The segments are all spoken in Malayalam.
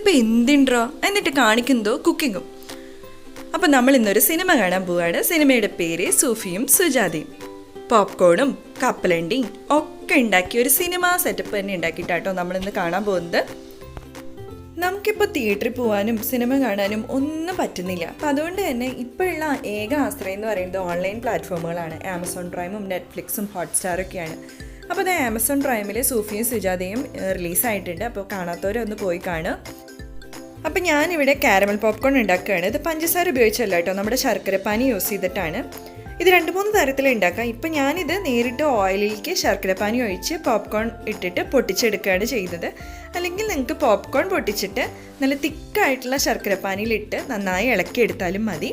ഇതിപ്പോൾ എന്തിൻട്രോ എന്നിട്ട് കാണിക്കുന്നതോ കുക്കിങ്ങും. അപ്പോൾ നമ്മൾ ഇന്നൊരു സിനിമ കാണാൻ പോവുകയാണ്. സിനിമയുടെ പേര് സൂഫിയും സുജാതയും. പോപ്കോണും കപ്പലണ്ടിയും ഒക്കെ ഉണ്ടാക്കി ഒരു സിനിമ സെറ്റപ്പ് തന്നെ ഉണ്ടാക്കിയിട്ടാട്ടോ നമ്മളിന്ന് കാണാൻ പോകുന്നത്. നമുക്കിപ്പോൾ തിയേറ്ററിൽ പോകാനും സിനിമ കാണാനും ഒന്നും പറ്റുന്നില്ല. അപ്പം അതുകൊണ്ട് തന്നെ ഇപ്പോഴുള്ള ഏക ആശ്രയം എന്ന് പറയുന്നത് ഓൺലൈൻ പ്ലാറ്റ്ഫോമുകളാണ്. ആമസോൺ പ്രൈമും നെറ്റ്ഫ്ലിക്സും ഹോട്ട്സ്റ്റാറൊക്കെയാണ്. അപ്പോൾ അത് ആമസോൺ പ്രൈമിൽ സൂഫിയും സുജാതയും റിലീസായിട്ടുണ്ട്. അപ്പോൾ കാണാത്തവരൊന്ന് പോയി കാണുക. അപ്പം ഞാനിവിടെ കാരമൽ പോപ്കോൺ ഉണ്ടാക്കുകയാണ്. ഇത് പഞ്ചസാര ഉപയോഗിച്ചല്ല കേട്ടോ, നമ്മുടെ ശർക്കരപ്പാനി യൂസ് ചെയ്തിട്ടാണ്. ഇത് 2-3 തരത്തിൽ ഉണ്ടാക്കാം. ഇപ്പം ഞാനിത് നേരിട്ട് ഓയിലിലേക്ക് ശർക്കരപ്പാനി ഒഴിച്ച് പോപ്കോൺ ഇട്ടിട്ട് പൊട്ടിച്ചെടുക്കുകയാണ് ചെയ്തത്. അല്ലെങ്കിൽ നിങ്ങൾക്ക് പോപ്കോൺ പൊട്ടിച്ചിട്ട് നല്ല തിക്കായിട്ടുള്ള ശർക്കരപ്പാനിയിലിട്ട് നന്നായി ഇളക്കിയെടുത്താലും മതി.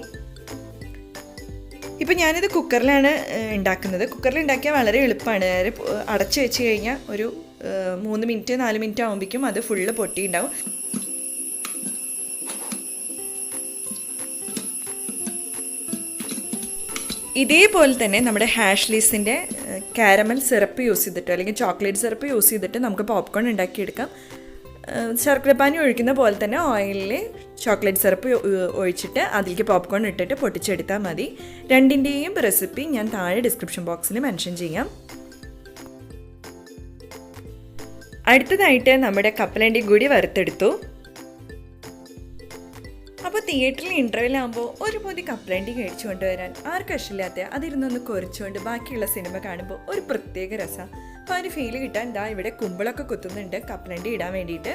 ഇപ്പം ഞാനിത് കുക്കറിലാണ് ഉണ്ടാക്കുന്നത്. കുക്കറിൽ ഉണ്ടാക്കിയാൽ വളരെ എളുപ്പമാണ്. അടച്ച് വെച്ച് കഴിഞ്ഞാൽ ഒരു 3 മിനിറ്റ് 4 മിനിറ്റ് ആകുമ്പോഴേക്കും അത് ഫുള്ള് പൊട്ടിയിട്ടുണ്ടാവും. ഇതേപോലെ തന്നെ നമ്മുടെ ഹാഷ്ലീസിൻ്റെ കാരമൽ സിറപ്പ് യൂസ് ചെയ്തിട്ടോ അല്ലെങ്കിൽ ചോക്ലേറ്റ് സിറപ്പ് യൂസ് ചെയ്തിട്ട് നമുക്ക് പോപ്കോൺ ഉണ്ടാക്കിയെടുക്കാം. ശർക്കരപ്പാനി ഒഴിക്കുന്ന പോലെ തന്നെ ഓയിലിൽ ചോക്ലേറ്റ് സിറപ്പ് ഒഴിച്ചിട്ട് അതിലേക്ക് പോപ്കോൺ ഇട്ടിട്ട് പൊട്ടിച്ചെടുത്താൽ മതി. രണ്ടിൻ്റെയും റെസിപ്പി ഞാൻ താഴെ ഡിസ്ക്രിപ്ഷൻ ബോക്സിൽ മെൻഷൻ ചെയ്യാം. അടുത്തതായിട്ട് നമ്മുടെ കപ്പലണ്ടി കൂടി വറുത്തെടുത്തു. അപ്പോൾ തിയേറ്ററിൽ ഇൻ്റർവെല്ലാകുമ്പോൾ ഒരു പൊതി കപ്പലണ്ടി കഴിച്ചു കൊണ്ടുവരാൻ ആർക്കും ഇഷ്ടമില്ലാത്ത അതിരുന്നൊന്ന് കുറച്ചുകൊണ്ട് ബാക്കിയുള്ള സിനിമ കാണുമ്പോൾ ഒരു പ്രത്യേക രസമാണ്. അപ്പോൾ അതിന് ഫീല് കിട്ടാൻ ദാ ഇവിടെ കുമ്പിളൊക്കെ കുത്തുന്നുണ്ട് കപ്പലണ്ടി ഇടാൻ വേണ്ടിയിട്ട്.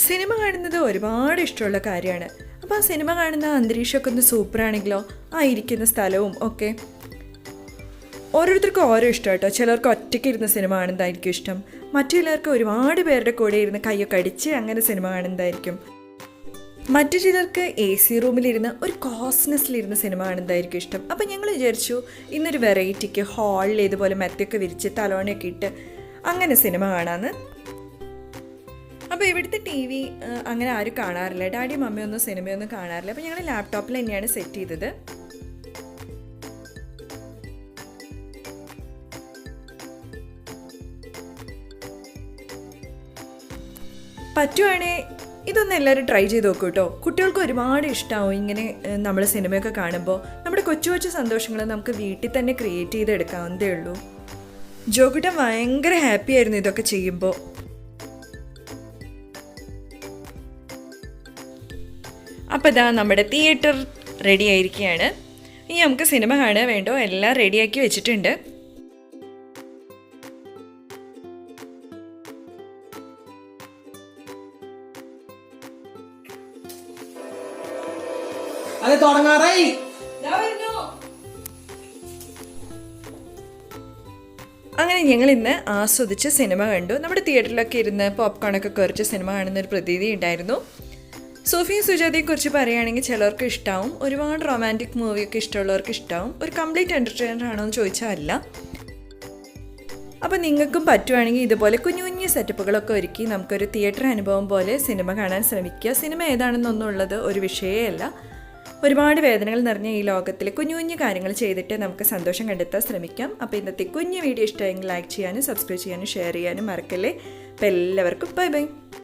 സിനിമ കാണുന്നത് ഒരുപാട് ഇഷ്ടമുള്ള കാര്യമാണ്. അപ്പോൾ ആ സിനിമ കാണുന്ന അന്തരീക്ഷമൊക്കെ ഒന്ന് സൂപ്പറാണെങ്കിലോ ആ ഇരിക്കുന്ന സ്ഥലവും ഒക്കെ ഓരോരുത്തർക്കും ഓരോ ഇഷ്ടം കേട്ടോ. ചിലർക്ക് ഒറ്റയ്ക്ക് ഇരുന്ന് സിനിമ കാണുന്നതായിരിക്കും ഇഷ്ടം. മറ്റു ചിലർക്ക് ഒരുപാട് പേരുടെ കൂടെ ഇരുന്ന് കയ്യൊക്കെ അടിച്ച് അങ്ങനെ സിനിമ കാണുന്നതായിരിക്കും. മറ്റു ചിലർക്ക് AC റൂമിലിരുന്ന് ഒരു കോസ്നെസ്സിലിരുന്ന് സിനിമ കാണുന്നതായിരിക്കും ഇഷ്ടം. അപ്പം ഞങ്ങൾ വിചാരിച്ചു ഇന്നൊരു വെറൈറ്റിക്ക് ഹാളിൽ ഇതുപോലെ മെത്തയൊക്കെ വിരിച്ച് തലോണയൊക്കെ ഇട്ട് അങ്ങനെ സിനിമ കാണാമെന്ന്. അപ്പോൾ ഇവിടുത്തെ TV അങ്ങനെ ആരും കാണാറില്ല. ഡാഡിയും മമ്മിയൊന്നും സിനിമയൊന്നും കാണാറില്ല. അപ്പോൾ ഞങ്ങൾ ലാപ്ടോപ്പിൽ തന്നെയാണ് സെറ്റ് ചെയ്തത്. പറ്റുവാണെങ്കിൽ ഇതൊന്നും എല്ലാവരും ട്രൈ ചെയ്ത് നോക്കൂ കേട്ടോ. കുട്ടികൾക്ക് ഒരുപാട് ഇഷ്ടമാവും ഇങ്ങനെ നമ്മൾ സിനിമയൊക്കെ കാണുമ്പോൾ. നമ്മുടെ കൊച്ചു കൊച്ചു സന്തോഷങ്ങൾ നമുക്ക് വീട്ടിൽ തന്നെ ക്രിയേറ്റ് ചെയ്തെടുക്കാവുന്നതേ ഉള്ളൂ. ജോക്കുട്ടൻ ഭയങ്കര ഹാപ്പി ആയിരുന്നു ഇതൊക്കെ ചെയ്യുമ്പോൾ. അപ്പോൾ ഇതാ നമ്മുടെ തിയേറ്റർ റെഡി ആയിരിക്കുകയാണ്. ഇനി നമുക്ക് സിനിമ കാണുക വേണ്ടോ എല്ലാം റെഡിയാക്കി വെച്ചിട്ടുണ്ട്. അങ്ങനെ ഞങ്ങൾ ഇന്ന് ആസ്വദിച്ച് സിനിമ കണ്ടു. നമ്മുടെ തിയേറ്ററിലൊക്കെ ഇരുന്ന് പോപ്കോണൊക്കെ കുറച്ച് സിനിമ കാണുന്നൊരു പ്രതീതി ഉണ്ടായിരുന്നു. സൂഫിയും സുജാതയെക്കുറിച്ച് പറയുകയാണെങ്കിൽ ചിലർക്ക് ഇഷ്ടമാവും. ഒരുപാട് റൊമാൻറ്റിക് മൂവിയൊക്കെ ഇഷ്ടമുള്ളവർക്ക് ഇഷ്ടമാവും. ഒരു കംപ്ലീറ്റ് എൻ്റർടൈനർ ആണോ എന്ന് ചോദിച്ചാൽ അല്ല. അപ്പോൾ നിങ്ങൾക്കും പറ്റുവാണെങ്കിൽ ഇതുപോലെ കുഞ്ഞു കുഞ്ഞു സെറ്റപ്പുകളൊക്കെ ഒരുക്കി നമുക്കൊരു തിയേറ്റർ അനുഭവം പോലെ സിനിമ കാണാൻ ശ്രമിക്കുക. സിനിമ ഏതാണെന്നൊന്നുള്ളത് ഒരു വിഷയമല്ല. ഒരുപാട് വേദനകൾ നിറഞ്ഞ ഈ ലോകത്തിൽ കുഞ്ഞു കുഞ്ഞു കാര്യങ്ങൾ ചെയ്തിട്ട് നമുക്ക് സന്തോഷം കണ്ടെത്താൻ ശ്രമിക്കാം. അപ്പോൾ ഇന്നത്തെ കുഞ്ഞു വീഡിയോ ഇഷ്ടമായെങ്കിൽ ലൈക്ക് ചെയ്യാനും സബ്സ്ക്രൈബ് ചെയ്യാനും ഷെയർ ചെയ്യാനും മറക്കല്ലേ. അപ്പോൾ എല്ലാവർക്കും ബൈ ബൈ.